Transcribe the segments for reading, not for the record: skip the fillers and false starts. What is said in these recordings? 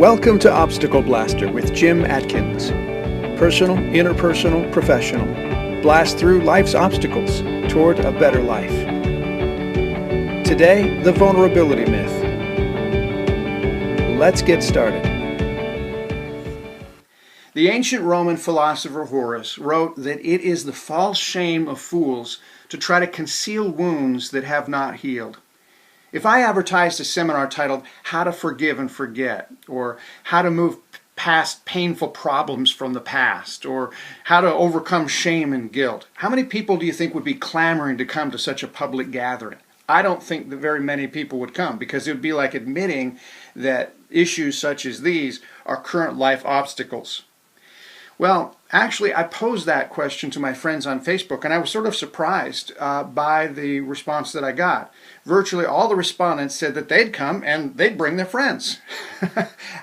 Welcome to Obstacle Blaster with Jim Atkins. Personal, interpersonal, professional. Blast through life's obstacles toward a better life. Today, the vulnerability myth. Let's get started. The ancient Roman philosopher Horace wrote that it is the false shame of fools to try to conceal wounds that have not healed. If I advertised a seminar titled How to Forgive and Forget, or How to Move Past Painful Problems from the Past, or How to Overcome Shame and Guilt, how many people do you think would be clamoring to come to such a public gathering? I don't think that very many people would come, because it would be like admitting that issues such as these are current life obstacles. Well, actually, I posed that question to my friends on Facebook, and I was sort of surprised by the response that I got. Virtually all the respondents said that they'd come and they'd bring their friends.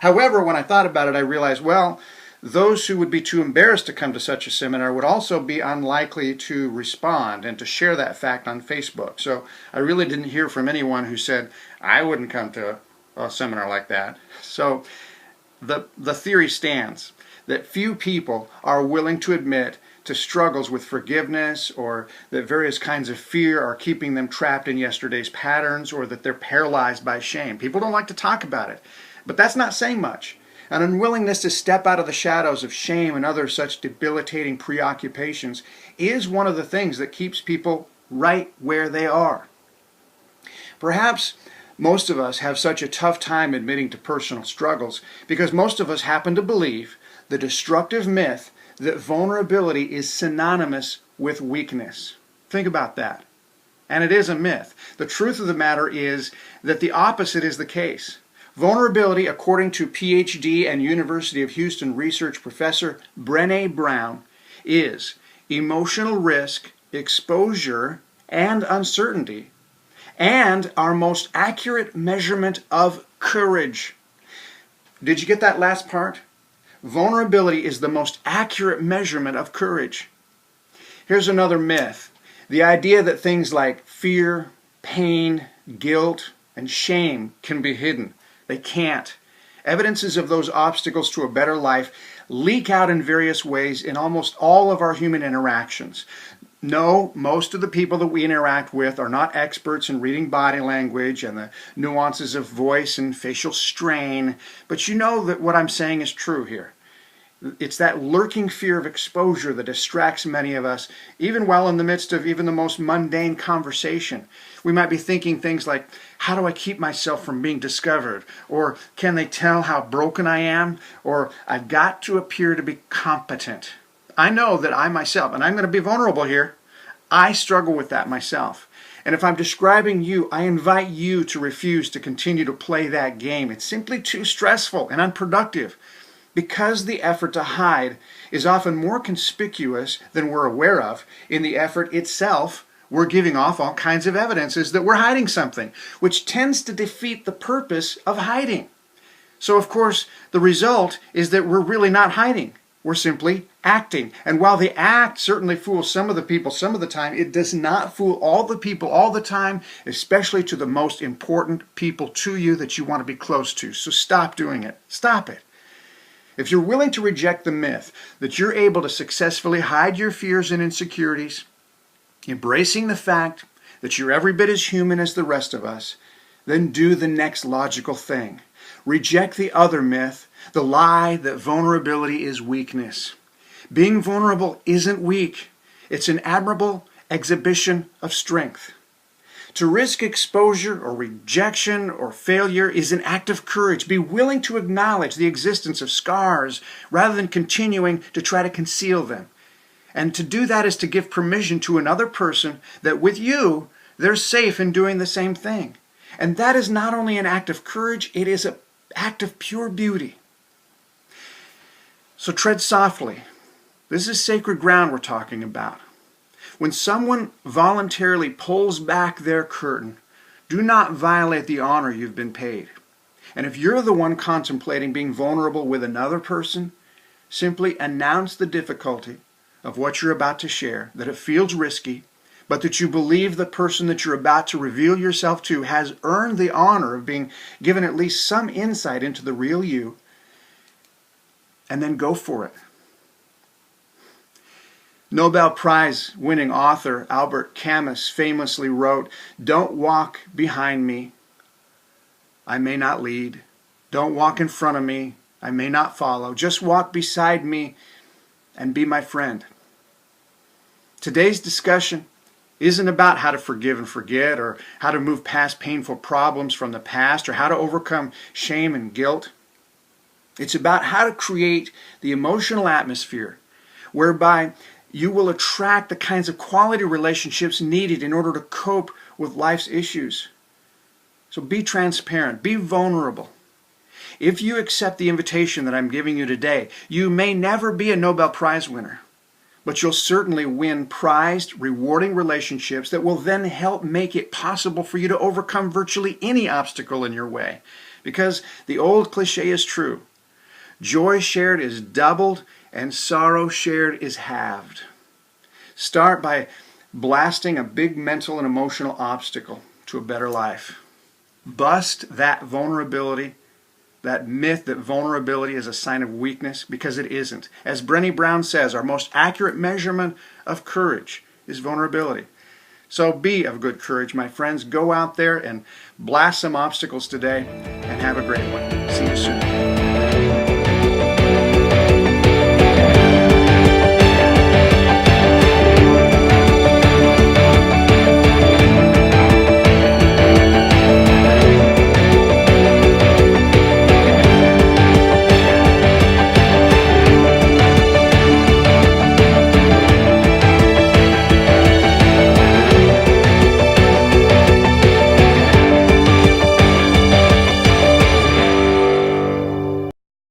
However, when I thought about it, I realized, well, those who would be too embarrassed to come to such a seminar would also be unlikely to respond and to share that fact on Facebook. So I really didn't hear from anyone who said, I wouldn't come to a seminar like that. So the theory stands that few people are willing to admit to struggles with forgiveness, or that various kinds of fear are keeping them trapped in yesterday's patterns, or that they're paralyzed by shame. People don't like to talk about it, but that's not saying much. An unwillingness to step out of the shadows of shame and other such debilitating preoccupations is one of the things that keeps people right where they are. Perhaps most of us have such a tough time admitting to personal struggles because most of us happen to believe the destructive myth that vulnerability is synonymous with weakness. Think about that. And it is a myth. The truth of the matter is that the opposite is the case. Vulnerability, according to PhD and University of Houston research professor Brene Brown, is emotional risk, exposure, and uncertainty, and our most accurate measurement of courage. Did you get that last part? Vulnerability is the most accurate measurement of courage. Here's another myth. The idea that things like fear, pain, guilt, and shame can be hidden. They can't. Evidences of those obstacles to a better life leak out in various ways in almost all of our human interactions. No, most of the people that we interact with are not experts in reading body language and the nuances of voice and facial strain, but you know that what I'm saying is true here. It's that lurking fear of exposure that distracts many of us, even while in the midst of even the most mundane conversation. We might be thinking things like, how do I keep myself from being discovered? Or can they tell how broken I am? Or I've got to appear to be competent. I know that I myself, and I'm going to be vulnerable here, I struggle with that myself. And if I'm describing you, I invite you to refuse to continue to play that game. It's simply too stressful and unproductive, because the effort to hide is often more conspicuous than we're aware of. In the effort itself, we're giving off all kinds of evidences that we're hiding something, which tends to defeat the purpose of hiding. So, of course, the result is that we're really not hiding. We're simply acting. And while the act certainly fools some of the people some of the time, it does not fool all the people all the time, especially to the most important people to you that you want to be close to. So stop doing it. Stop it. If you're willing to reject the myth that you're able to successfully hide your fears and insecurities, embracing the fact that you're every bit as human as the rest of us, then do the next logical thing. Reject the other myth, the lie that vulnerability is weakness. Being vulnerable isn't weak. It's an admirable exhibition of strength. To risk exposure or rejection or failure is an act of courage. Be willing to acknowledge the existence of scars rather than continuing to try to conceal them. And to do that is to give permission to another person that with you, they're safe in doing the same thing. And that is not only an act of courage, it is an act of pure beauty. So tread softly. This is sacred ground we're talking about. When someone voluntarily pulls back their curtain, do not violate the honor you've been paid. And if you're the one contemplating being vulnerable with another person, simply announce the difficulty of what you're about to share, that it feels risky, but that you believe the person that you're about to reveal yourself to has earned the honor of being given at least some insight into the real you, and then go for it. Nobel Prize winning author Albert Camus famously wrote, "Don't walk behind me, I may not lead. Don't walk in front of me, I may not follow. Just walk beside me and be my friend." Today's discussion isn't about how to forgive and forget, or how to move past painful problems from the past, or how to overcome shame and guilt. It's about how to create the emotional atmosphere whereby you will attract the kinds of quality relationships needed in order to cope with life's issues. So be transparent, be vulnerable. If you accept the invitation that I'm giving you today, you may never be a Nobel Prize winner, but you'll certainly win prized, rewarding relationships that will then help make it possible for you to overcome virtually any obstacle in your way. Because the old cliche is true: joy shared is doubled, and sorrow shared is halved. Start by blasting a big mental and emotional obstacle to a better life. Bust that vulnerability, that myth that vulnerability is a sign of weakness, because it isn't. As Brene Brown says, our most accurate measurement of courage is vulnerability. So be of good courage, my friends. Go out there and blast some obstacles today, and have a great one. See you soon.